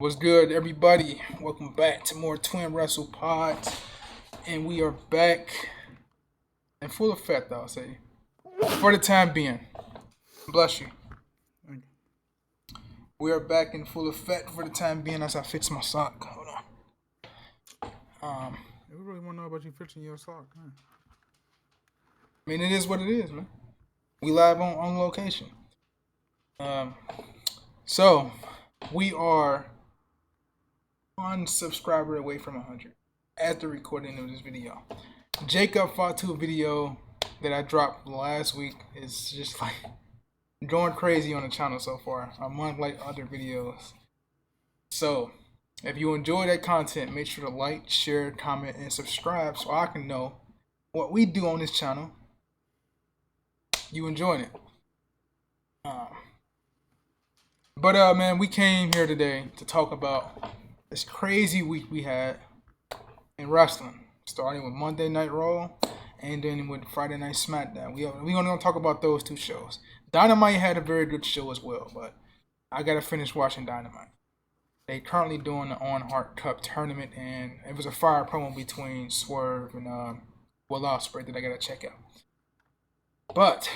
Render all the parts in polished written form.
What's good, everybody? Welcome back to more Twin Wrestle Pods, and we are back in full effect. I'll say, for the time being. Bless you. We are back in full effect for the time being as I fix my sock. Hold on. We really want to know about you fixing your sock, huh? I mean, it is what it is, man. We live on location. Um, so we are one subscriber away from 100 at the recording of this video. Jacob Fatu video that I dropped last week is just like going crazy on the channel so far, unlike other videos. So, if you enjoy that content, make sure to like, share, comment, and subscribe so I can know what we do on this channel. You enjoying it? Man, we came here today to talk about this crazy week we had in wrestling, starting with Monday Night Raw and then with Friday Night SmackDown. We're going to talk about those two shows. Dynamite had a very good show as well, but I got to finish watching Dynamite. They currently doing the On Heart Cup tournament, and it was a fire promo between Swerve and Will Ospreay that I got to check out. But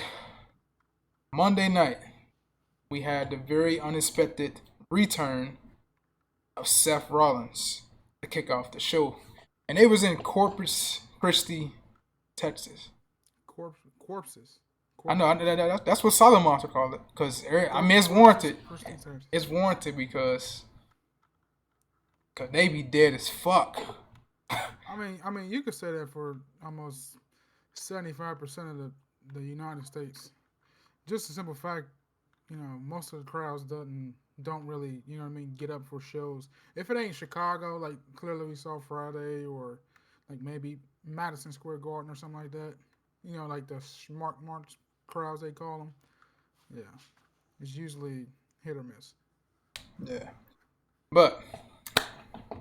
Monday night, we had the very unexpected return of Seth Rollins to kick off the show. And it was in Corpus Christi, Texas. Corpses. I know that's what Solomon called it. Because, I mean, it's warranted. It's warranted because they be dead as fuck. I mean, you could say that for almost 75% of the United States. Just a simple fact, most of the crowds don't really, get up for shows. If it ain't Chicago, like clearly we saw Friday, or like maybe Madison Square Garden or something like that. Like the smart march crowds they call them. Yeah, it's usually hit or miss. Yeah. But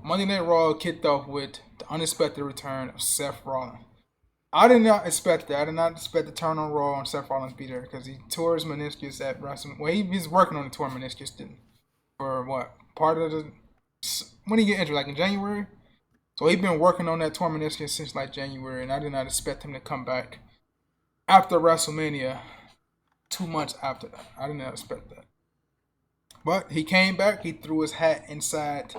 Monday Night Raw kicked off with the unexpected return of Seth Rollins. I did not expect that. I did not expect the turn on Raw and Seth Rollins be there because he tore his meniscus at Wrestling. Well, he's working on the torn meniscus for what? Part of the when he get injured, like in January. So he's been working on that torn meniscus since like January, and I did not expect him to come back after WrestleMania 2 months after that. I did not expect that. But he came back. He threw his hat inside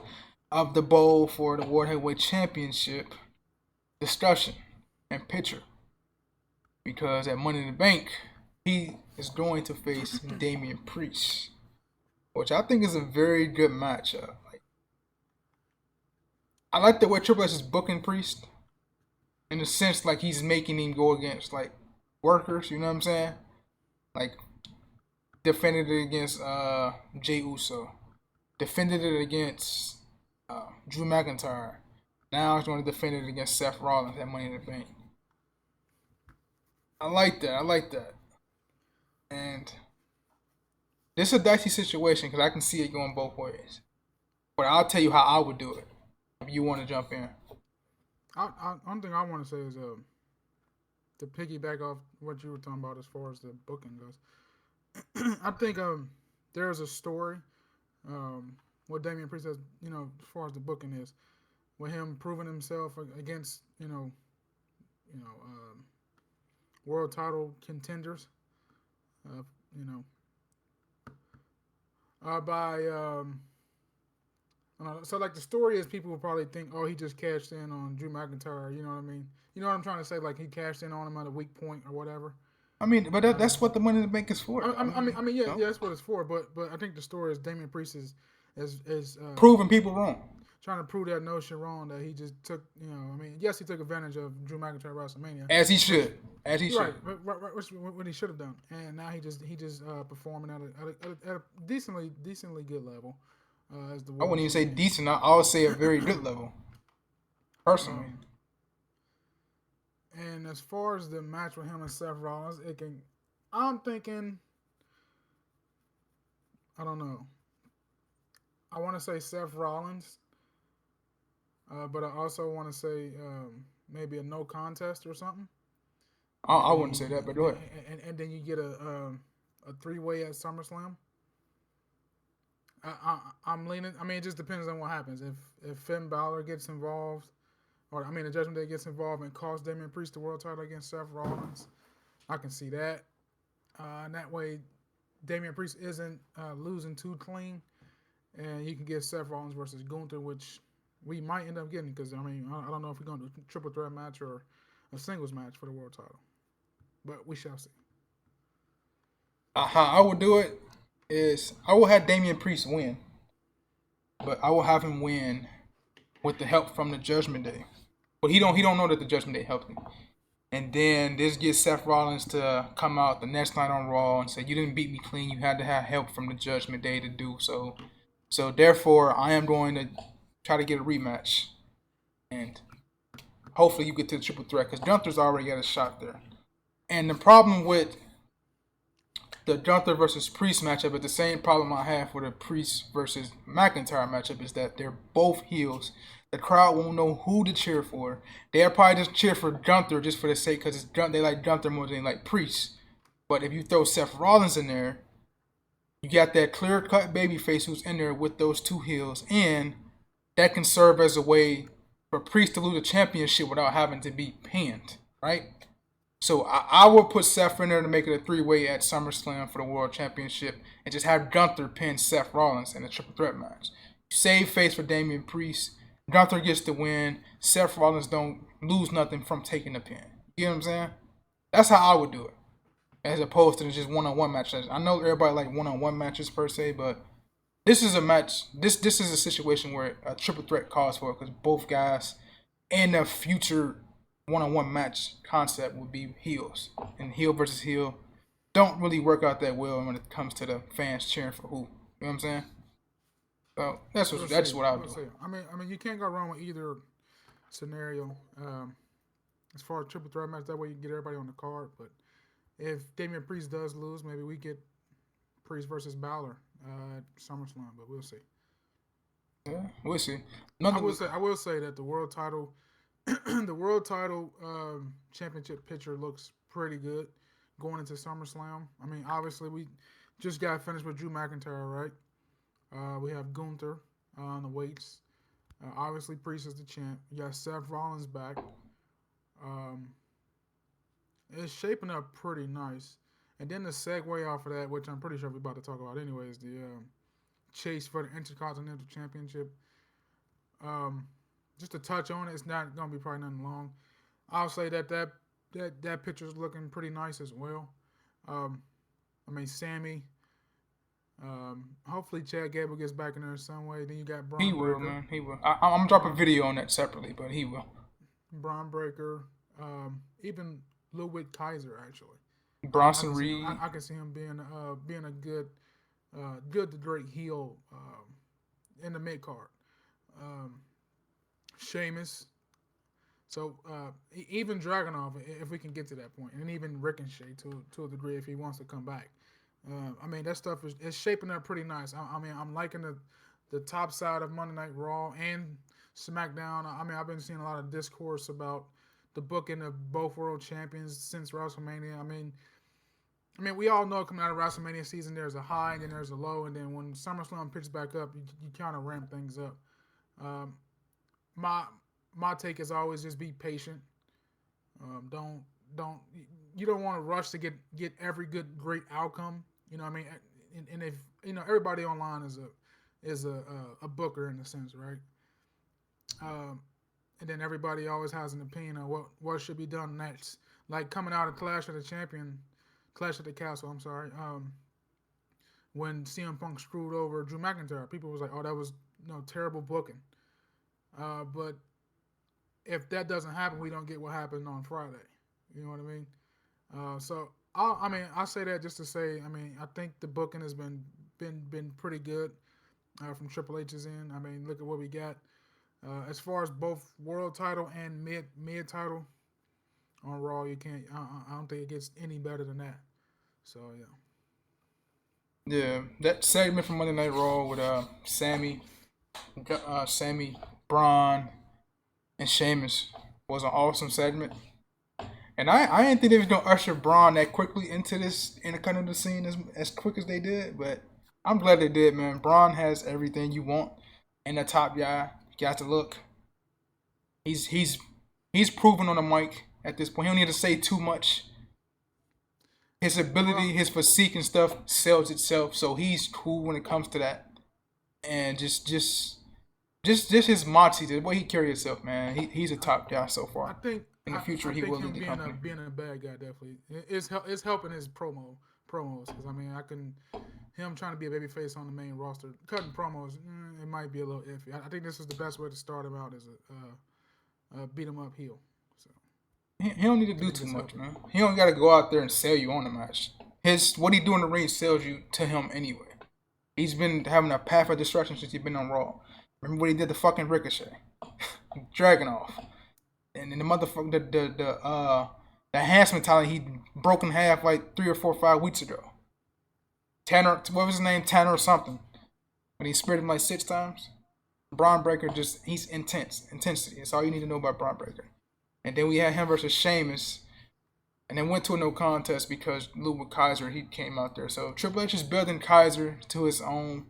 of the bowl for the World Heavyweight Championship discussion and picture. Because at Money in the Bank, he is going to face Damian Priest, which I think is a very good matchup. I like the way Triple H is booking Priest, in the sense like he's making him go against like workers. You know what I'm saying? Like defended it against Jey Uso, defended it against Drew McIntyre. Now he's going to defend it against Seth Rollins at Money in the Bank. I like that. And this is a dicey situation because I can see it going both ways. But I'll tell you how I would do it if you want to jump in. One thing I want to say is to piggyback off what you were talking about as far as the booking goes. I think there's a story what Damian Priest has, as far as the booking is, with him proving himself against, world title contenders. Uh, you know, by so like the story is people will probably think, oh, he just cashed in on Drew McIntyre. You know what I mean? You know what I'm trying to say? Like he cashed in on him at a weak point or whatever. I mean, but that's what the Money in the Bank is for. Yeah, that's what it's for. But I think the story is Damian Priest is proving people wrong, trying to prove that notion wrong that he just took. Yes, he took advantage of Drew McIntyre at WrestleMania, as he should, right, what he should have done, and now he just performing at a decently good level. As the I wouldn't even say decent. I would say a very good level, personally. And as far as the match with him and Seth Rollins, I'm thinking, I don't know. I want to say Seth Rollins, but I also want to say maybe a no contest or something. I wouldn't say that, but go ahead. And then you get a 3-way at SummerSlam. I'm leaning. I mean, it just depends on what happens. If Finn Balor gets involved, or I mean, the Judgment Day gets involved and costs Damian Priest the world title against Seth Rollins, I can see that. And that way, Damian Priest isn't losing too clean, and you can get Seth Rollins versus Gunther, which we might end up getting because I mean, I don't know if we're going to do a triple threat match or a singles match for the world title, but we shall see. How I would do it is I will have Damian Priest win, but I will have him win with the help from the Judgment Day. But he don't know that the Judgment Day helped him. And then this gets Seth Rollins to come out the next night on Raw and say, "You didn't beat me clean. You had to have help from the Judgment Day to do so. So therefore, I am going to try to get a rematch, and hopefully you get to the triple threat because Gunther's already got a shot there." And the problem with the Gunther versus Priest matchup is the same problem I have with the Priest versus McIntyre matchup is that they're both heels. The crowd won't know who to cheer for. They'll probably just cheer for Gunther just for the sake because they like Gunther more than they like Priest. But if you throw Seth Rollins in there, you got that clear-cut babyface who's in there with those two heels, and that can serve as a way for Priest to lose a championship without having to be pinned, right? So I would put Seth in there to make it a three-way at SummerSlam for the World Championship and just have Gunther pin Seth Rollins in a triple threat match. Save face for Damian Priest. Gunther gets the win. Seth Rollins don't lose nothing from taking the pin. You know what I'm saying? That's how I would do it. As opposed to just one-on-one matches. I know everybody like one-on-one matches per se, but this is a match. This is a situation where a triple threat calls for it because both guys in a future one-on-one match concept would be heels, and heel versus heel don't really work out that well when it comes to the fans cheering for who. You know what I'm saying? So that's what I would do. I mean, you can't go wrong with either scenario. As far as triple threat match, that way you can get everybody on the card. But if Damian Priest does lose, maybe we get Priest versus Balor at SummerSlam. But we'll see. Yeah, we'll see. I will say that the world title the world title championship picture looks pretty good going into SummerSlam. I mean, obviously we just got finished with Drew McIntyre, right? We have Gunther on the weights. Obviously, Priest is the champ. You got Seth Rollins back. Um, it's shaping up pretty nice. And then the segue off of that, which I'm pretty sure we're about to talk about anyway, is the chase for the Intercontinental Championship. Um, just to touch on it, it's not gonna be probably nothing long. I'll say that picture's looking pretty nice as well. Um, I mean, Sammy. Hopefully Chad Gable gets back in there in some way. Then you got Braun He Breaker. will, man. He will. I'm dropping a video on that separately, but he will. Braun Breaker. Even Ludwig Kaiser actually. Bronson Reed. I can see him being a good to great heel in the mid card. Sheamus. So even Dragunov, if we can get to that point, and even Ricochet to a degree if he wants to come back. I mean that stuff is shaping up pretty nice. I mean I'm liking the top side of Monday Night Raw and SmackDown. I mean I've been seeing a lot of discourse about the booking of both world champions since WrestleMania. I mean we all know coming out of WrestleMania season there's a high and then there's a low, and then when SummerSlam picks back up, you kind of ramp things up. My take is always just be patient. Don't you don't want to rush to get every great outcome. You know what I mean? And if everybody online is a booker in a sense, right? And then everybody always has an opinion on what should be done next. Like coming out of Clash of the Castle. I'm sorry. When CM Punk screwed over Drew McIntyre, people was like, "Oh, that was terrible booking." But if that doesn't happen, we don't get what happened on Friday. You know what I mean? So I say that just to say, I think the booking has been pretty good from Triple H's end. I mean, look at what we got as far as both world title and mid title on Raw. You can't. I don't think it gets any better than that. So yeah. Yeah, that segment from Monday Night Raw with Sammy, Braun, and Sheamus was an awesome segment. And I didn't think they was gonna usher Braun that quickly into this Intercontinental scene as quick as they did, but I'm glad they did, man. Braun has everything you want in a top guy. You got to look. He's he's he's proven on the mic at this point. He don't need to say too much. His ability, Well, his physique and stuff sells itself. So he's cool when it comes to that. And just his moxie, the way he carries himself, man. He's a I, top guy so I far. think In the future, I he think will lead him the company. being a bad guy definitely is helping his promos because I mean I can him trying to be a baby face on the main roster cutting promos it might be a little iffy. I think this is the best way to start him out as a beat him up heel. So He don't need to I do think too it's much, helping. man. He don't got to go out there and sell you on the match. His what he do in the ring sells you to him anyway. He's been having a path of destruction since he's been on Raw. Remember what he did to fucking Ricochet, Dragon off, and then the motherfucker the enhancement talent he broke in half like 3 or 4 5 weeks ago. Tanner, what was his name? Tanner or something. When he speared him like 6 times. Braun Breaker just he's intensity. That's all you need to know about Braun Breaker. And then we had him versus Sheamus, and then went to a no contest because Ludwig Kaiser he came out there. So Triple H is building Kaiser to his own,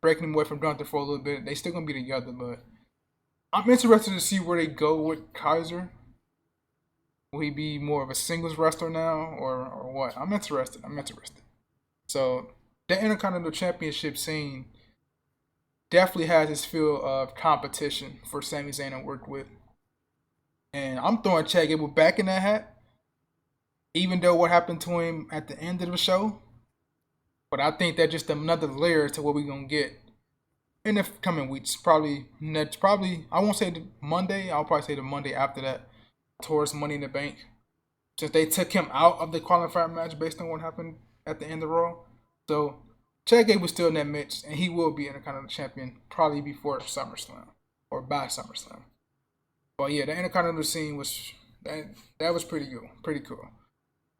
breaking him away from Gunther for a little bit. They still gonna be together, but I'm interested to see where they go with Kaiser. Will he be more of a singles wrestler now, or what? I'm interested. I'm interested. So the Intercontinental Championship scene definitely has its feel of competition for Sami Zayn to work with. And I'm throwing Chad Gable back in that hat, even though what happened to him at the end of the show. But I think that's just another layer to what we're gonna get in the coming weeks. Probably next, probably I won't say the Monday. I'll probably say the Monday after that, towards Money in the Bank, since they took him out of the qualifier match based on what happened at the end of Raw. So Chad Gable was still in that mix, and he will be Intercontinental Champion probably before SummerSlam or by SummerSlam. But yeah, the Intercontinental scene was that was pretty good, pretty cool.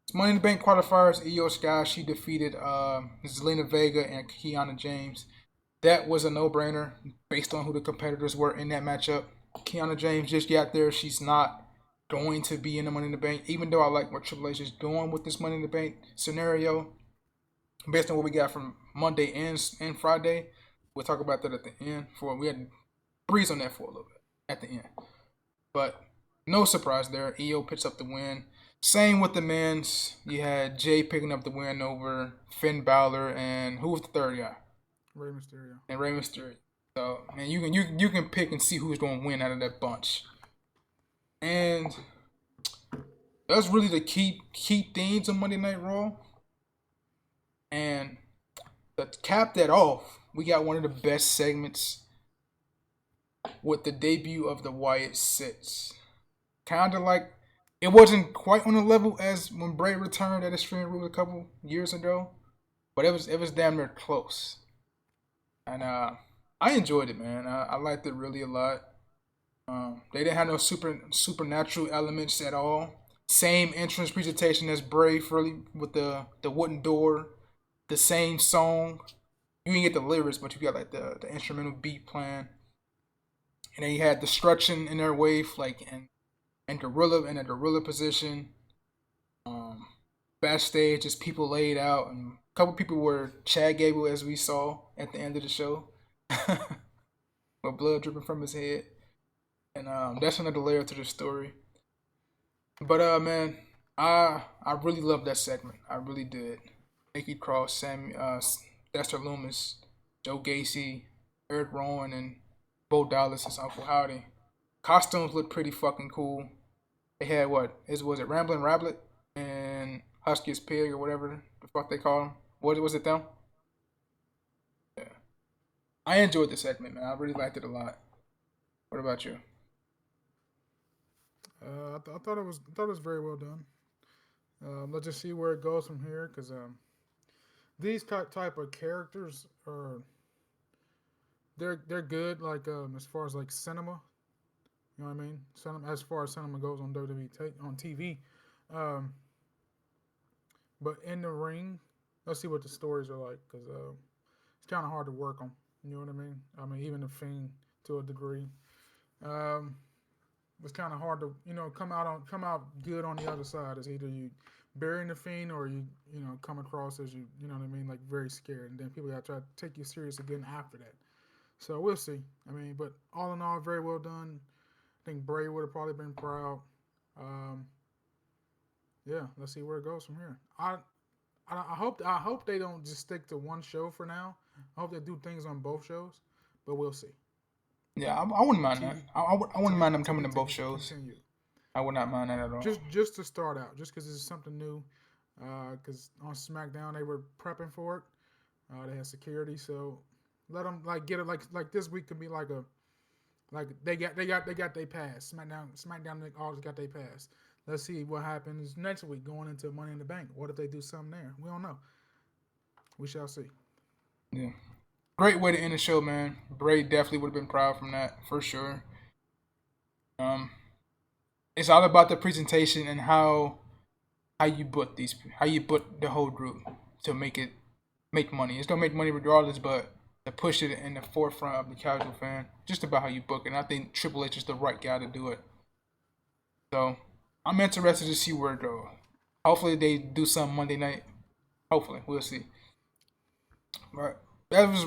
It's Money in the Bank qualifiers. Io Sky she defeated Zelina Vega and Kiana James. That was a no-brainer based on who the competitors were in that matchup. Kiana James just got there. She's not going to be in the Money in the Bank, even though I like what Triple H is doing with this Money in the Bank scenario. Based on what we got from Monday and Friday, we'll talk about that at the end. For we had to breeze on that for a little bit at the end, but no surprise there. EO picks up the win. Same with the men's. You had Jay picking up the win over Finn Balor and who was the third guy? Rey Mysterio. And Rey Mysterio. So man, you can pick and see who's going to win out of that bunch. And that's really the key themes of Monday Night Raw. And to cap that off, we got one of the best segments with the debut of the Wyatt Six. Kind of like it wasn't quite on the level as when Bray returned at Extreme Rules a couple years ago, but it was damn near close. And I enjoyed it, man. I liked it really a lot. They didn't have no supernatural elements at all. Same entrance presentation as Bray really with the wooden door, the same song. You didn't get the lyrics, but you got like the instrumental beat playing. And then you had the stretching in their wave, like and gorilla in a gorilla position. Um, Backstage, just people laid out, and a couple people were Chad Gable, as we saw at the end of the show, with blood dripping from his head, and that's another layer to the story. But man, I really loved that segment. I really did. Nikki Cross, Sammy, Dexter Loomis, Joe Gacy, Eric Rowan, and Bo Dallas as Uncle Howdy. Costumes looked pretty fucking cool. They had what? Was it Rambling Rablet and Husky's Pig or whatever the fuck they call them? What was it them? Yeah. I enjoyed the segment, man. I really liked it a lot. What about you? I thought it was very well done. Let's just see where it goes from here because these type of characters are they're good like as far as like cinema. You know what I mean? Cinema, as far as cinema goes on WWE on TV, um, but in the ring, let's see what the stories are like because it's kind of hard to work on. You know what I mean? I mean even the Fiend to a degree. Um, it's kind of hard to come out good on the other side. It's either you burying the Fiend, or you come across as you know what I mean, like very scared, and then people got to try to take you serious again after that. So we'll see. I mean, but all in all, very well done. I think Bray would have probably been proud. Um, yeah, let's see where it goes from here. I hope they don't just stick to one show for now. I hope they do things on both shows, but we'll see. Yeah, I wouldn't mind that. To I wouldn't mind them to coming to both shows. continue. I would not mind that at all. Just to start out, just because it's something new. Because on SmackDown they were prepping for it. They had security, so let them like get it like this week could be like they got their pass. SmackDown they always got their pass. Let's see what happens next week going into Money in the Bank. What if they do something there? We don't know. We shall see. Yeah. Great way to end the show, man. Bray definitely would have been proud from that for sure. Um, it's all about the presentation and how you put the whole group to make money. It's gonna make money regardless, but to push it in the forefront of the casual fan, just about how you book it. And I think Triple H is the right guy to do it. So I'm interested to see where it goes. Hopefully they do some Monday night. Hopefully we'll see. But that was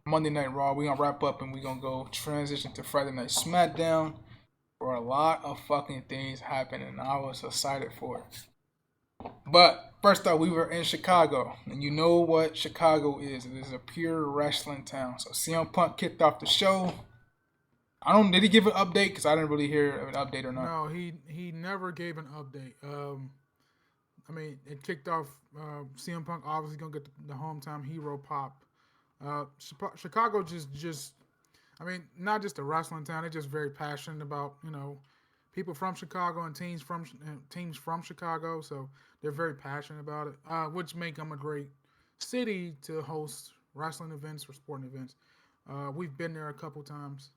Monday Night Raw. We're gonna wrap up and we're gonna go transition to Friday Night SmackDown, where a lot of fucking things happened and I was excited for it. But first off, we were in Chicago, and you know what Chicago is. It is a pure wrestling town. So CM Punk kicked off the show. Did he give an update? Because I didn't really hear an update or not. No, he never gave an update. I mean, it kicked off. CM Punk obviously gonna get the hometown hero pop. Chicago just, I mean, not just a wrestling town. They're just very passionate about people from Chicago and teams from Chicago. So they're very passionate about it, which make them a great city to host wrestling events or sporting events. We've been there a couple times,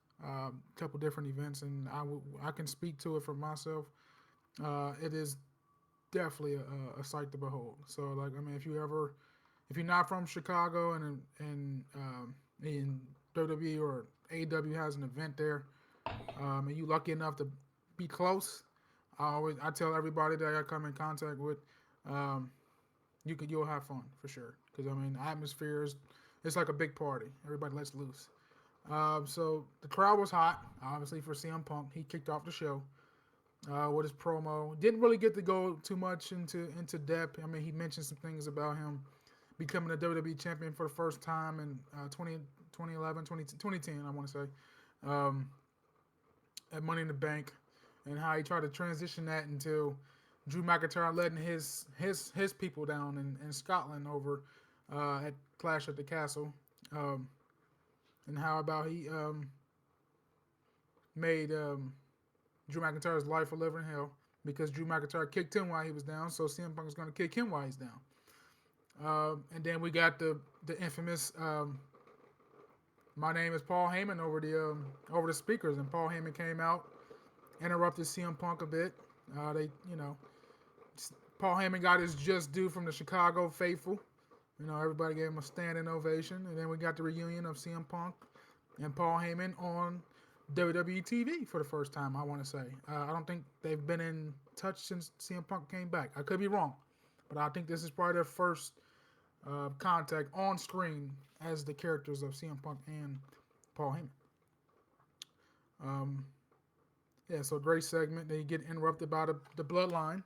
couple different events, and I can speak to it for myself. It is definitely a sight to behold. So like I mean, if you're not from Chicago and WWE or AEW has an event there, and you lucky enough to be close, I tell everybody that I come in contact with, you'll have fun for sure. Because I mean, the atmosphere is it's like a big party. Everybody lets loose. So the crowd was hot, obviously for CM Punk. He kicked off the show with his promo. Didn't really get to go too much into depth. I mean, he mentioned some things about him becoming a WWE champion for the first time in 2010, I want to say, at Money in the Bank, and how he tried to transition that into Drew McIntyre letting his people down in Scotland over at Clash at the Castle, and how about he made Drew McIntyre's life a living hell because Drew McIntyre kicked him while he was down, so CM Punk is going to kick him while he's down. And then we got the infamous "My name is Paul Heyman" over the speakers, and Paul Heyman came out, interrupted CM Punk a bit. Paul Heyman got his just due from the Chicago faithful. Everybody gave him a standing ovation, and then we got the reunion of CM Punk and Paul Heyman on WWE TV for the first time. I want to say I don't think they've been in touch since CM Punk came back. I could be wrong, but I think this is probably their first contact on screen as the characters of CM Punk and Paul Heyman. Yeah, so great segment. They get interrupted by the Bloodline,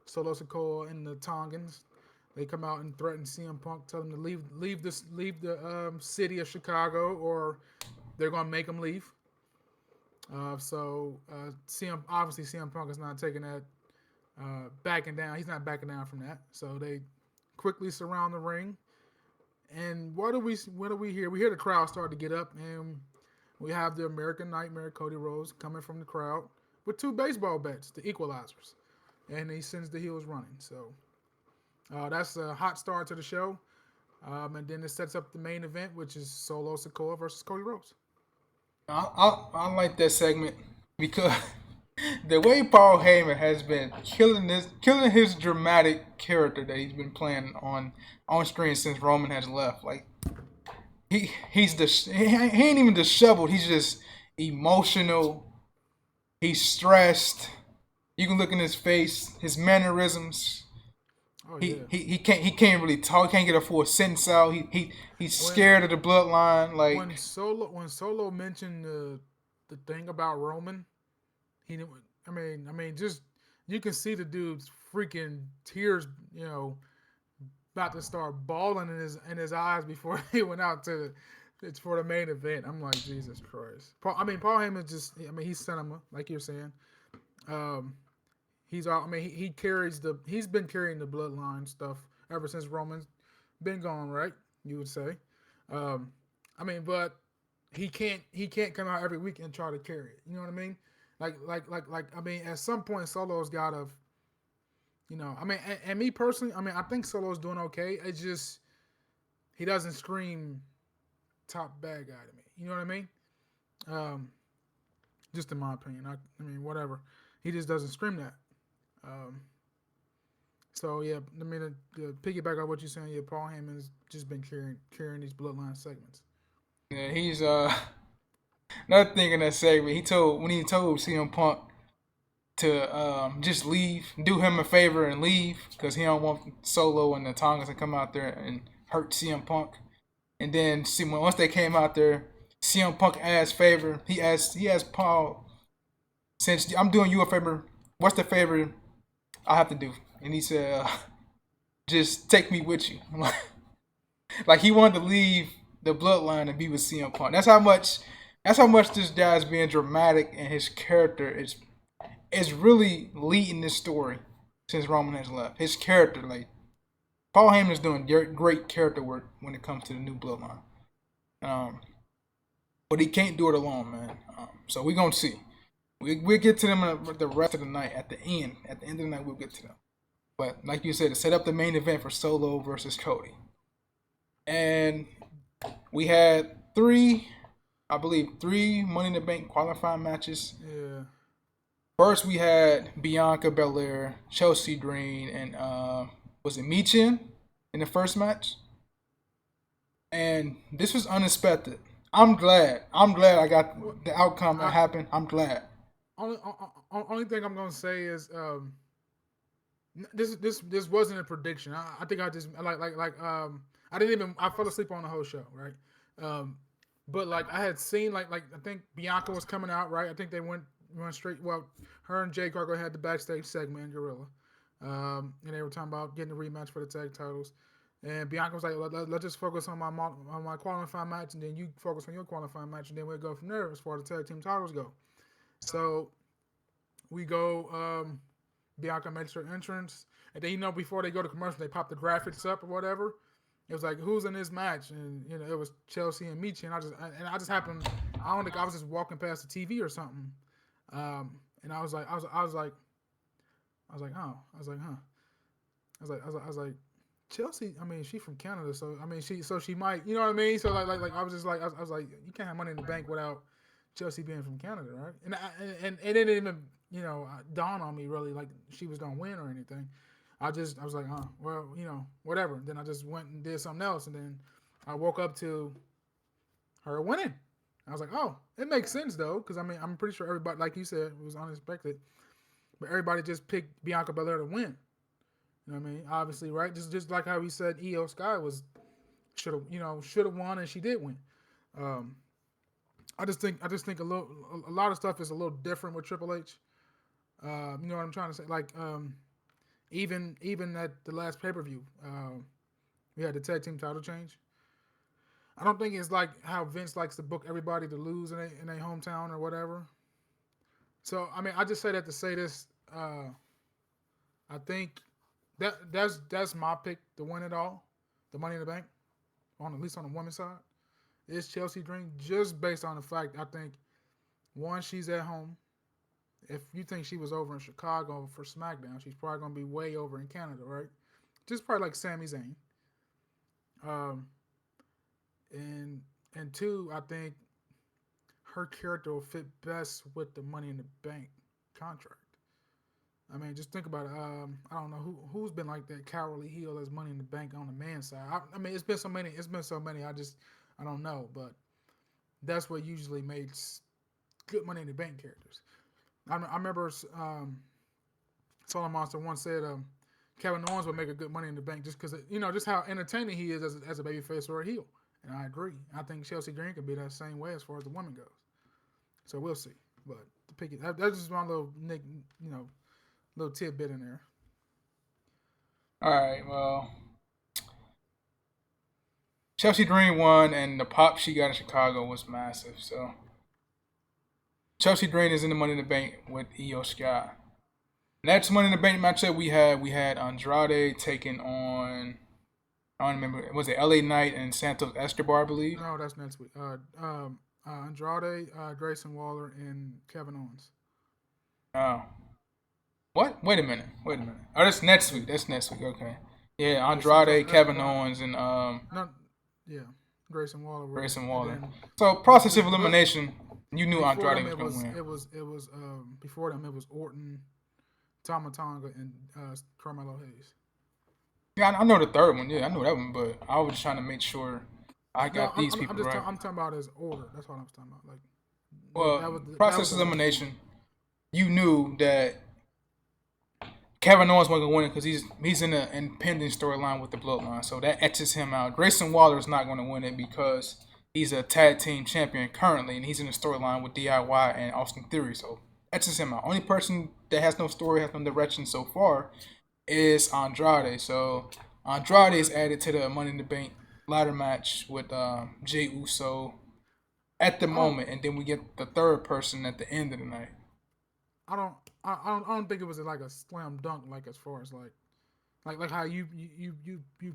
Solo Sikoa and the Tongans. They come out and threaten CM Punk, tell him to leave the city of Chicago, or they're gonna make him leave. CM Punk is not taking that, backing down. He's not backing down from that. So they quickly surround the ring. And what do we hear? We hear the crowd start to get up, and we have the American Nightmare, Cody Rhodes, coming from the crowd with 2 baseball bats, the equalizers, and he sends the heels running. So that's a hot start to the show. And then it sets up the main event, which is Solo Sikoa versus Cody Rhodes. I like that segment because the way Paul Heyman has been killing his dramatic character that he's been playing on screen since Roman has left. Like he ain't even disheveled. He's just emotional. He's stressed. You can look in his face, his mannerisms. Oh yeah. He can't really talk. Can't get a full sentence out. He's When scared of the bloodline. Like when Solo mentioned the thing about Roman, he didn't. I mean, just you can see the dude's freaking tears. About to start bawling in his eyes before he went out to it's for the main event. I'm like, Jesus Christ. Paul Heyman just. He's cinema, like you're saying. Um, he's all. He carries the. He's been carrying the bloodline stuff ever since Roman's been gone, right? You would say. Um, but he can't come out every week and try to carry it. You know what I mean? At some point Solo's gotta and me personally, I think Solo's doing okay. It's just he doesn't scream top bad guy to me. You know what I mean? Um, just in my opinion. Whatever. He just doesn't scream that. Um, so yeah, to piggyback on what you're saying, yeah, Paul Heyman's just been carrying these bloodline segments. yeah, he's another thing in that segment. He told CM Punk to just leave, do him a favor and leave because he don't want Solo and the Tongas to come out there and hurt CM Punk. And then once they came out there, CM Punk asked favor. He asked Paul, since I'm doing you a favor, what's the favor I have to do? And he said, just take me with you. Like he wanted to leave the bloodline and be with CM Punk. That's how much this guy's being dramatic and his character is really leading this story since Roman has left. His character, like Paul Heyman is doing great character work when it comes to the new bloodline. Um, but he can't do it alone, man. So we're gonna see. We'll get to them the rest of the night. At the end of the night, we'll get to them. But like you said, to set up the main event for Solo versus Cody, and we had I believe, three Money in the Bank qualifying matches. Yeah. First, we had Bianca Belair, Chelsea Green, and was it Michin in the first match? And this was unexpected. I'm glad. I got the outcome that happened. I'm glad. Only thing I'm gonna say is this wasn't a prediction. I think I just I didn't even I fell asleep on the whole show, right? Um, but like I had seen I think Bianca was coming out, right? I think they went straight. Well, her and Jay Gargo had the backstage segment in Gorilla, and they were talking about getting a rematch for the tag titles. And Bianca was like, let's just focus on my qualifying match, and then you focus on your qualifying match, and then we'll go from there as far as the tag team titles go. So we go. Bianca makes her entrance, and then before they go to commercial, they pop the graphics up or whatever. It was like, who's in this match, and it was Chelsea and Michi, and I just happened. I don't think I was just walking past the TV or something, and I was like, huh. I was like, Chelsea. She's from Canada, so she might, you know what I mean. So I was just like, I was like, you can't have Money in the Bank without Chelsea being from Canada, right? And it didn't even dawn on me really like she was gonna win or anything. I was like, well, whatever. Then I just went and did something else, and then I woke up to her winning. I was like, oh, it makes sense though, because I'm pretty sure everybody, like you said, it was unexpected, but everybody just picked Bianca Belair to win. You know what I mean? Obviously, right? Just like how he said Io Sky should have won, and she did win. Um, I just think a lot of stuff is a little different with Triple H. You know what I'm trying to say? Like even at the last pay per view, we had the tag team title change. I don't think it's like how Vince likes to book everybody to lose in a hometown or whatever. So I just say that to say this. I think that's my pick to win it all, the Money in the Bank, on at least on the women's side, is Chelsea Green, just based on the fact I think one, she's at home. If you think she was over in Chicago for SmackDown, she's probably gonna be way over in Canada, right? Just probably like Sami Zayn. Um, and two, I think her character will fit best with the Money in the Bank contract. Just think about it. I don't know who's been like that cowardly heel as Money in the Bank on the man side. It's been so many. It's been so many. I don't know, but that's what usually makes good Money in the Bank characters. I remember Solon Monster once said Kevin Owens would make a good Money in the Bank just because just how entertaining he is as a babyface or a heel. And I agree. I think Chelsea Green could be that same way as far as the woman goes. So we'll see. But to pick it, that's just my little little tidbit in there. All right, well, Chelsea Green won, and the pop she got in Chicago was massive. So Chelsea Green is in the Money in the Bank with Io Sky. Next Money in the Bank matchup we had Andrade taking on, I don't remember, was it LA Knight and Santos Escobar, I believe? No, that's next week. Andrade, Grayson Waller, and Kevin Owens. Oh. What? Wait a minute. Oh, that's next week. Okay. Yeah, Andrade, Kevin Owens, and yeah, Grayson Waller. Grayson Waller. So process of elimination, you knew Andrade was going to win. It was before them. It was Orton, Tama Tonga, and Carmelo Hayes. Yeah, I know the third one. Yeah, I know that one, but I was just trying to make sure I got these people right. I'm talking about as order. That's what I'm talking about. Like, well, process of elimination, you knew that Kevin Owens wasn't going to win it because he's in an impending storyline with the Bloodline, so that etches him out. Grayson Waller is not going to win it because he's a tag team champion currently, and he's in a storyline with DIY and Austin Theory, so etches him out. Only person that has no story, has no direction so far is Andrade. So Andrade is added to the Money in the Bank ladder match with Jey Uso at the moment, and then we get the third person at the end of the night. I don't think it was like a slam dunk, like as far as like how you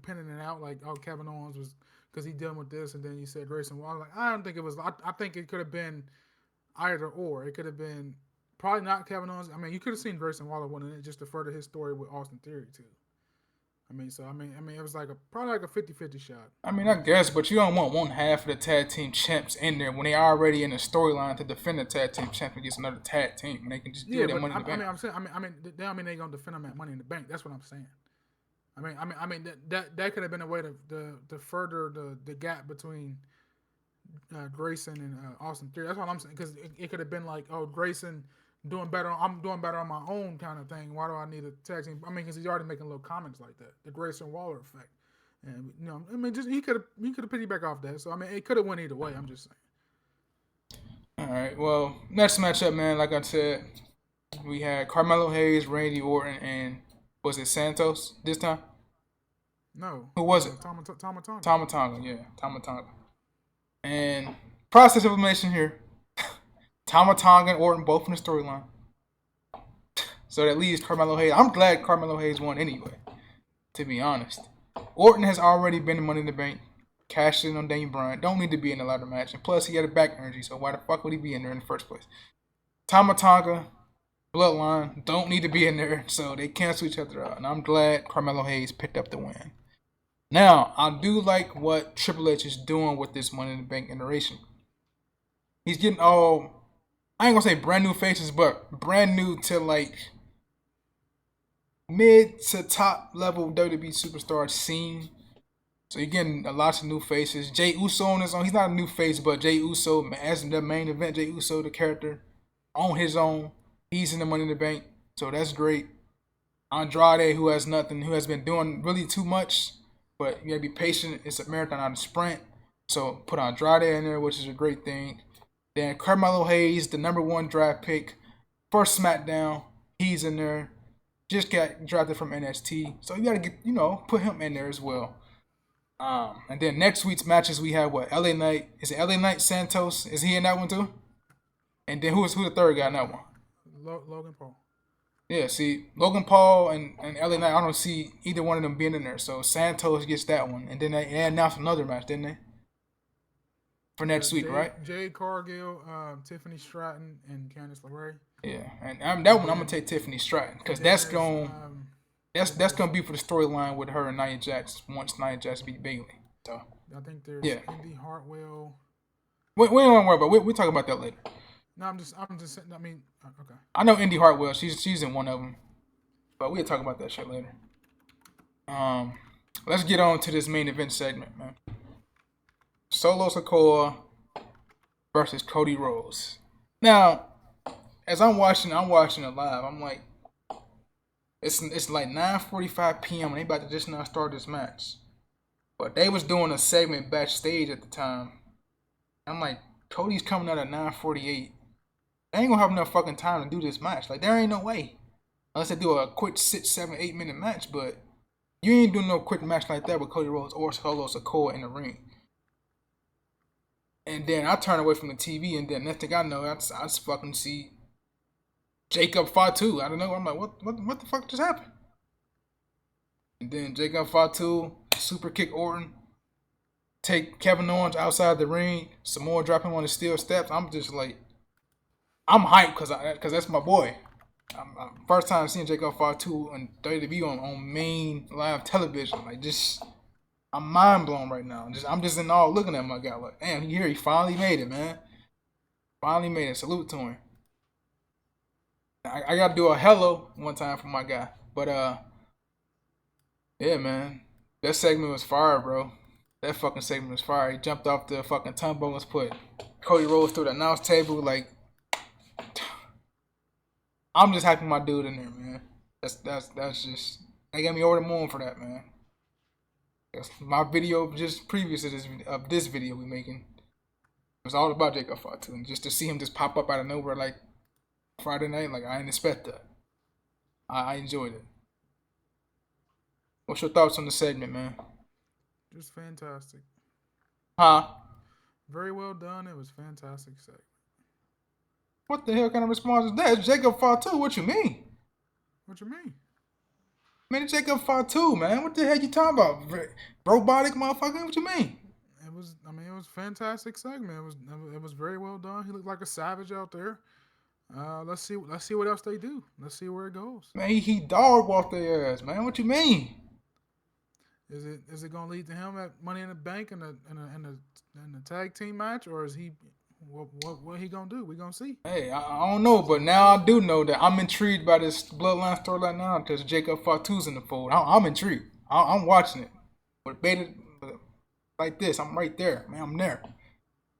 pinning it out, like Kevin Owens was because he dealing with this, and then you said Grayson Waller. Like I don't think it was. I think it could have been either or. It could have been probably not Kevin Owens. I mean, you could have seen Grayson Waller winning it just to further his story with Austin Theory too. I mean, it was probably like a 50-50 shot. I mean, I guess, but you don't want one half of the tag team champs in there when they already in the storyline to defend the tag team champ against another tag team, and they can just do that Money in the Bank. They don't mean they gonna defend them at Money in the Bank. That's what I'm saying. I mean that could have been a way to further the gap between Grayson and Austin Theory. That's what I'm saying, because it could have been like, oh, Grayson doing better. I'm doing better on my own kind of thing. Why do I need a tag team? I mean, because he's already making little comments like that. The Grayson Waller effect, and just he could have piggyback off that. So I mean, it could have went either way. I'm just saying. All right. Well, next matchup, man. Like I said, we had Carmelo Hayes, Randy Orton, and was it Santos this time? No. Who was it? Tama Tonga. Tama Tonga, yeah, Tama Tonga. And process of elimination here. Tama Tonga and Orton both in the storyline. So that leaves Carmelo Hayes. I'm glad Carmelo Hayes won anyway, to be honest. Orton has already been in Money in the Bank, cashed in on Daniel Bryan. Don't need to be in the ladder match. And plus, he had a back injury, so why the fuck would he be in there in the first place? Tama Tonga, Bloodline, don't need to be in there, so they cancel each other out. And I'm glad Carmelo Hayes picked up the win. Now, I do like what Triple H is doing with this Money in the Bank iteration. He's getting all, I ain't gonna say brand new faces, but brand new to like mid to top level WWE superstar scene. So you're getting a lot of new faces. Jey Uso on his own. He's not a new face, but Jey Uso as the main event. Jey Uso, the character, on his own. He's in the Money in the Bank, so that's great. Andrade, who has nothing, who has been doing really too much, but you gotta be patient. It's a marathon, not a sprint. So put Andrade in there, which is a great thing. Then Carmelo Hayes, the #1 draft pick, first SmackDown, he's in there. Just got drafted from NXT, so you gotta get, put him in there as well. And then next week's matches we have what? LA Knight. Is it LA Knight Santos? Is he in that one too? And then who's the third guy in that one? Logan Paul. Yeah, see, Logan Paul and LA Knight, I don't see either one of them being in there. So Santos gets that one. And then they announced another match, didn't they? For next week, right? Jade Cargill, Tiffany Stratton, and Candice LeRae. Yeah, and that one I'm gonna take Tiffany Stratton because that's gonna be for the storyline with her and Nia Jax once Nia Jax beat Bayley. So I think there's Indy Hartwell. We don't want to worry about. We'll talk about that later. No, I'm just. I mean, okay. I know Indy Hartwell. She's in one of them, but we'll talk about that shit later. Let's get on to this main event segment, man. Solo Sikoa versus Cody Rhodes. Now, as I'm watching it live, I'm like, It's like 9:45 p.m. and they about to just now start this match. But they was doing a segment backstage at the time. I'm like, Cody's coming out at 9:48. They ain't gonna have enough fucking time to do this match. Like, there ain't no way. Unless they do a quick 6, 7, 8 minute match, but you ain't doing no quick match like that with Cody Rhodes or Solo Sikoa in the ring. And then I turn away from the TV, and then next thing I know, I just fucking see Jacob Fatu. I don't know. I'm like, what the fuck just happened? And then Jacob Fatu super kick Orton, take Kevin Owens outside the ring, some more drop him on the steel steps. I'm just like, I'm hyped because that's my boy. First time seeing Jacob Fatu on WWE on main live television. Like, just, I'm mind blown right now. I'm just in awe looking at my guy. Like, damn, he finally made it, man. Finally made it. Salute to him. I got to do a hello one time for my guy. But, yeah, man. That segment was fire, bro. That fucking segment was fire. He jumped off the fucking turnbuckles, put Cody Rhodes through the announce table. Like, I'm just happy my dude in there, man. That's just, they got me over the moon for that, man. My video just previous to this video we making was all about Jacob Fatu, and just to see him just pop up out of nowhere like Friday night, like, I didn't expect that. I enjoyed it. What's your thoughts on the segment, man? Just fantastic. Huh? Very well done. It was fantastic segment. What the hell kind of response is that? It's Jacob Fatu. What you mean? What you mean? Man, it's Jacob Fatu, man. What the hell you talking about? Robotic motherfucker? What you mean? It was fantastic segment. It was very well done. He looked like a savage out there. Let's see what else they do. Let's see where it goes. Man, he dog walked their ass, man. What you mean? Is it gonna lead to him at Money in the Bank in the tag team match, or is he what he gonna do? We gonna see. Hey, I don't know, but now I do know that I'm intrigued by this bloodline storyline now because Jacob Fatu's in the fold. I'm intrigued. I'm watching it. But baited like this, I'm right there, man. I'm there.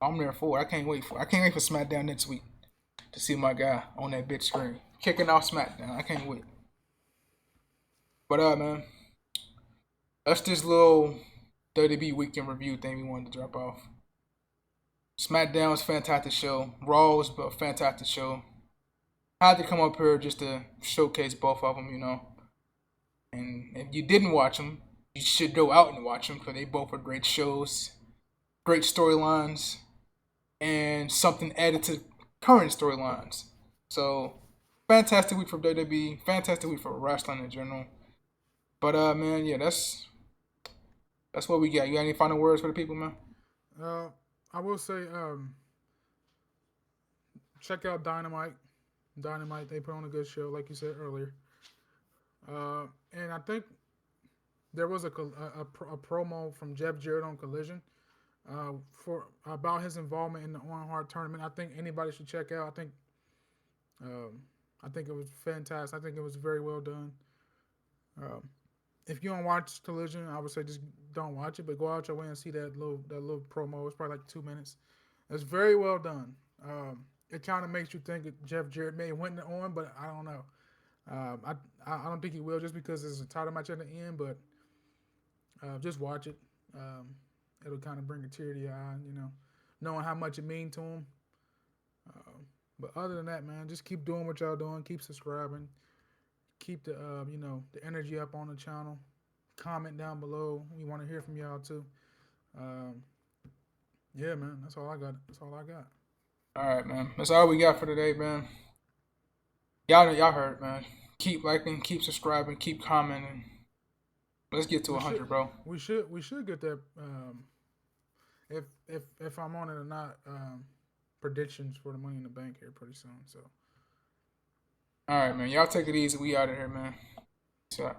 I'm there for it. I can't wait for SmackDown next week to see my guy on that bitch screen kicking off SmackDown. I can't wait. But man, that's this little WWE weekend review thing we wanted to drop off. SmackDown was a fantastic show. Raw was a fantastic show. I had to come up here just to showcase both of them, you know. And if you didn't watch them, you should go out and watch them because they both are great shows, great storylines, and something added to current storylines. So, fantastic week for WWE, fantastic week for wrestling in general. But man, yeah, that's what we got. You got any final words for the people, man? I will say, check out Dynamite. Dynamite, they put on a good show, like you said earlier. And I think there was a promo from Jeff Jarrett on Collision for about his involvement in the Owen Hart tournament. I think anybody should check out. I think it was fantastic. I think it was very well done. If you don't watch Collision, I would say just don't watch it, but go out your way and see that little promo. It's probably like 2 minutes. It's very well done. It kind of makes you think that Jeff Jarrett may win the Owen, but I don't know. I don't think he will just because there's a title match at the end, but just watch it. It'll kind of bring a tear to your eye, you know, knowing how much it means to him. But other than that, man, just keep doing what y'all doing. Keep subscribing. Keep the the energy up on the channel. Comment down below. We want to hear from y'all too. Yeah, man, that's all I got. All right, man. That's all we got for today, man. Y'all heard, man. Keep liking, keep subscribing, keep commenting. Let's get to 100, bro. We should get that. If I'm on it or not, predictions for the Money in the Bank here pretty soon. So. All right, man. Y'all take it easy. We out of here, man. Peace out.